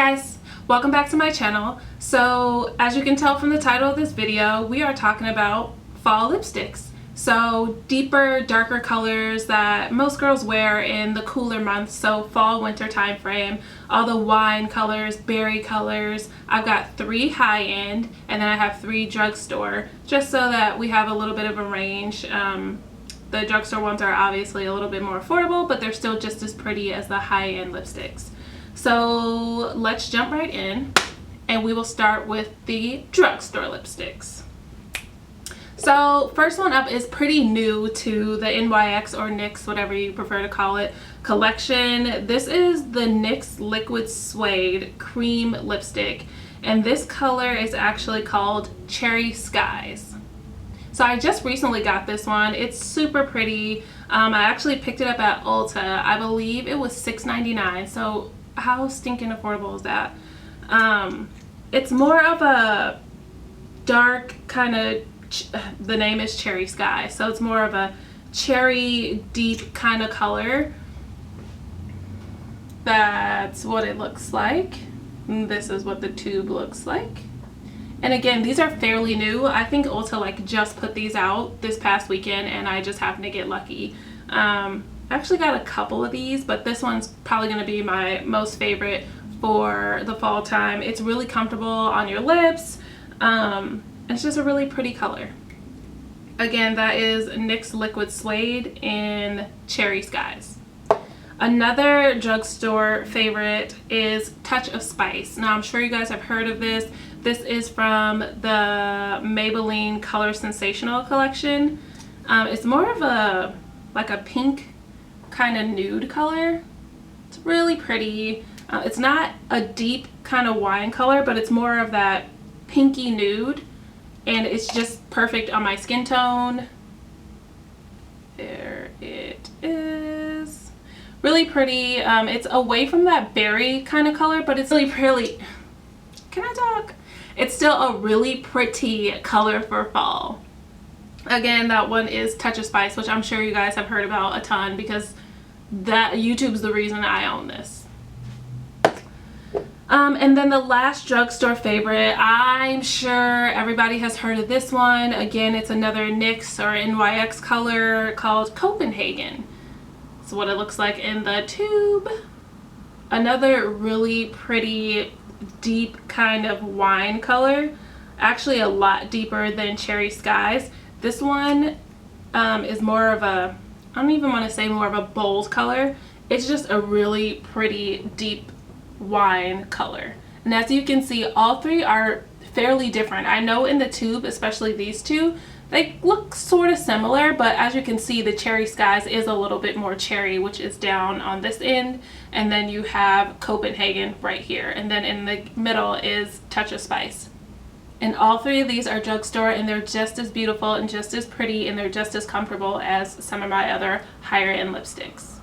guys, welcome back to my channel. So as you can tell from the title of this video, we are talking about fall lipsticks. So deeper, darker colors that most girls wear in the cooler months, so fall, winter time frame. All the wine colors, berry colors. I've got 3 high-end and then I have 3 drugstore, just so that we have a little bit of a range. The drugstore ones are obviously a little bit more affordable, but they're still just as pretty as the high-end lipsticks. So let's jump right in and we will start with the drugstore lipsticks. So first one up is pretty new to the NYX or NYX, whatever you prefer to call it, collection. This is the NYX Liquid Suede Cream Lipstick, and this color is actually called Cherry Skies. So I just recently got this one. It's super pretty. I actually picked it up at Ulta. I believe it was $6.99, so how stinking affordable is that? It's more of a dark kind of, the name is Cherry Sky, so it's more of a cherry deep kind of color. That's what it looks like. And this is what the tube looks like. And again, these are fairly new. I think Ulta just put these out this past weekend and I just happened to get lucky. I actually got a couple of these, but this one's probably going to be my most favorite for the fall time. It's really comfortable on your lips. It's just a really pretty color. Again, that is NYX Liquid Suede in Cherry Skies. Another drugstore favorite is Touch of Spice. Now, I'm sure you guys have heard of this. This is from the Maybelline Color Sensational collection. It's more of a pink kind of nude color. It's really pretty. It's not a deep kind of wine color, but it's more of that pinky nude. And it's just perfect on my skin tone. There it is. Really pretty. It's away from that berry kind of color, but it's really pretty. Can I talk? It's still a really pretty color for fall. Again, that one is Touch of Spice, which I'm sure you guys have heard about a ton because that YouTube's the reason I own this. And then the last drugstore favorite, I'm sure everybody has heard of this one. Again, it's another NYX or NYX color called Copenhagen. That's what it looks like in the tube. Another really pretty deep kind of wine color. Actually a lot deeper than Cherry Skies. This one is more of a, I don't even want to say more of a bold color. It's just a really pretty deep wine color. And as you can see, all 3 are fairly different. I know in the tube, especially these 2, they look sort of similar, but as you can see, the Cherry Skies is a little bit more cherry, which is down on this end, and then you have Copenhagen right here, and then in the middle is Touch of Spice. And all 3 of these are drugstore, and they're just as beautiful and just as pretty, and they're just as comfortable as some of my other higher end lipsticks.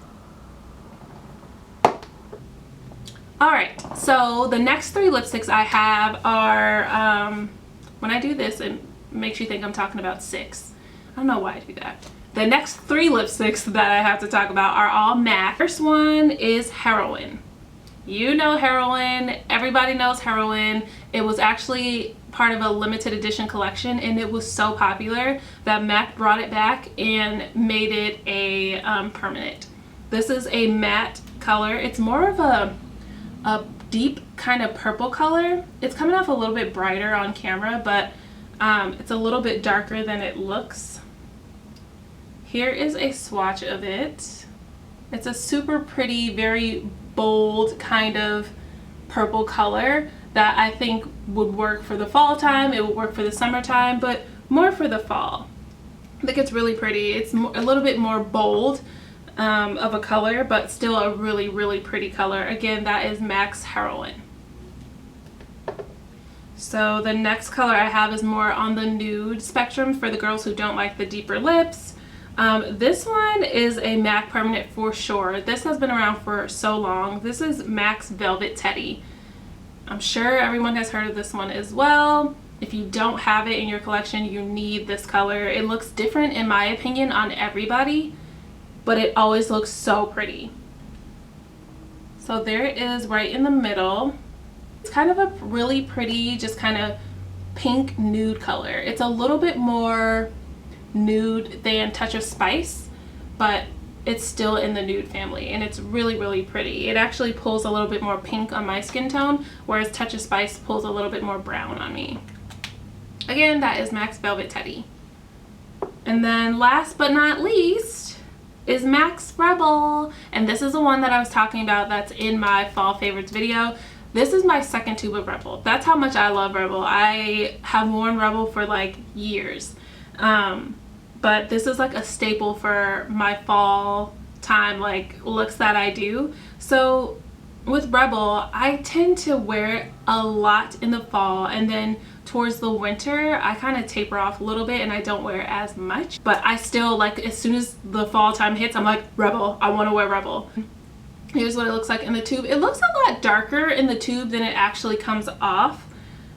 Alright, so the next 3 lipsticks I have are, when I do this, it makes you think I'm talking about 6. I don't know why I do that. The next 3 lipsticks that I have to talk about are all MAC. First one is Heroine. You know Heroine. Everybody knows Heroine. It was actually part of a limited edition collection and it was so popular that MAC brought it back and made it a permanent. This is a matte color. It's more of a deep kind of purple color. It's coming off a little bit brighter on camera, but it's a little bit darker than it looks. Here is a swatch of it. It's a super pretty, very bold kind of purple color that I think would work for the fall time. It would work for the summertime, but more for the fall. I think it's really pretty. It's a little bit more bold of a color, but still a really, really pretty color. Again, that is MAC's Heroine. So the next color I have is more on the nude spectrum for the girls who don't like the deeper lips. This one is a MAC permanent for sure. This has been around for so long. This is MAC's Velvet Teddy. I'm sure everyone has heard of this one as well. If you don't have it in your collection, you need this color. It looks different in my opinion on everybody, but it always looks so pretty. So there it is right in the middle. It's kind of a really pretty, just kind of pink nude color. It's a little bit more nude than Touch of Spice, but it's still in the nude family, and it's really, really pretty. It actually pulls a little bit more pink on my skin tone, whereas Touch of Spice pulls a little bit more brown on me. Again, that is MAC's Velvet Teddy. And then last but not least is MAC's Rebel. And this is the one that I was talking about that's in my fall favorites video. This is my second tube of Rebel. That's how much I love Rebel. I have worn Rebel for like years. But this is like a staple for my fall time like looks that I do. So with Rebel, I tend to wear it a lot in the fall, and then towards the winter I kind of taper off a little bit and I don't wear it as much. But I still, like, as soon as the fall time hits, I'm like, Rebel, I want to wear Rebel. Here's what it looks like in the tube. It looks a lot darker in the tube than it actually comes off.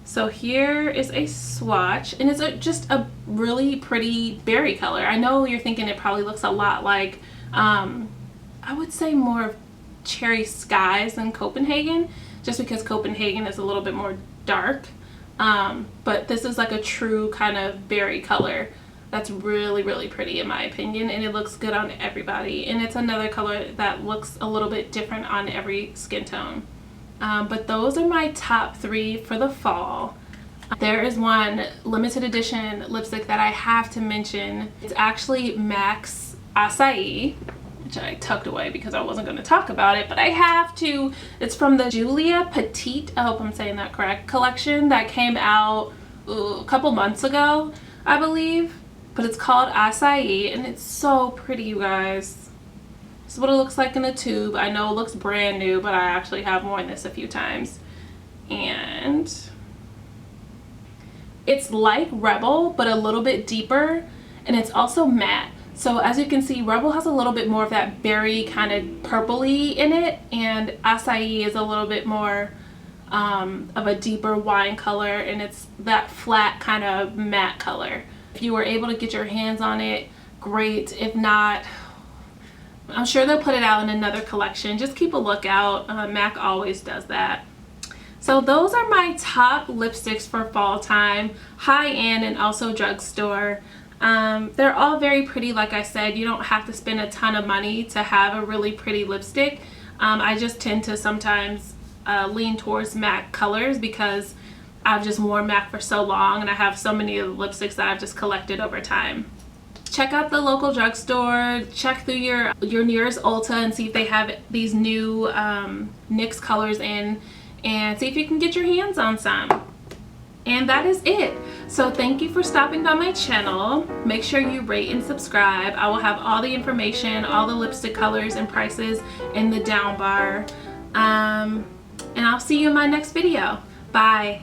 So here is a swatch, and it's just a really pretty berry color. I know you're thinking it probably looks a lot like, I would say more of Cherry Skies than Copenhagen, just because Copenhagen is a little bit more dark. But this is like a true kind of berry color that's really, really pretty in my opinion, and it looks good on everybody. And it's another color that looks a little bit different on every skin tone. But those are my top 3 for the fall. There is one limited edition lipstick that I have to mention. It's actually MAC's Acai, which I tucked away because I wasn't going to talk about it, but I have to. It's from the Julia Petite, I hope I'm saying that correct, collection that came out a couple months ago, I believe. But it's called Acai, and it's so pretty, you guys. This is what it looks like in the tube. I know it looks brand new, but I actually have worn this a few times. And it's like Rebel, but a little bit deeper, and it's also matte. So as you can see, Rebel has a little bit more of that berry kind of purpley in it, and Acai is a little bit more of a deeper wine color, and it's that flat kind of matte color. If you were able to get your hands on it, great. If not, I'm sure they'll put it out in another collection. Just keep a lookout. MAC always does that. So those are my top lipsticks for fall time, high-end and also drugstore. They're all very pretty. Like I said, you don't have to spend a ton of money to have a really pretty lipstick. I just tend to sometimes lean towards MAC colors because I've just worn MAC for so long, and I have so many of the lipsticks that I've just collected over time. Check out the local drugstore, check through your nearest Ulta and see if they have these new NYX colors in, and see if you can get your hands on some. And that is it. So thank you for stopping by my channel. Make sure you rate and subscribe. I will have all the information, all the lipstick colors and prices in the down bar. And I'll see you in my next video. Bye.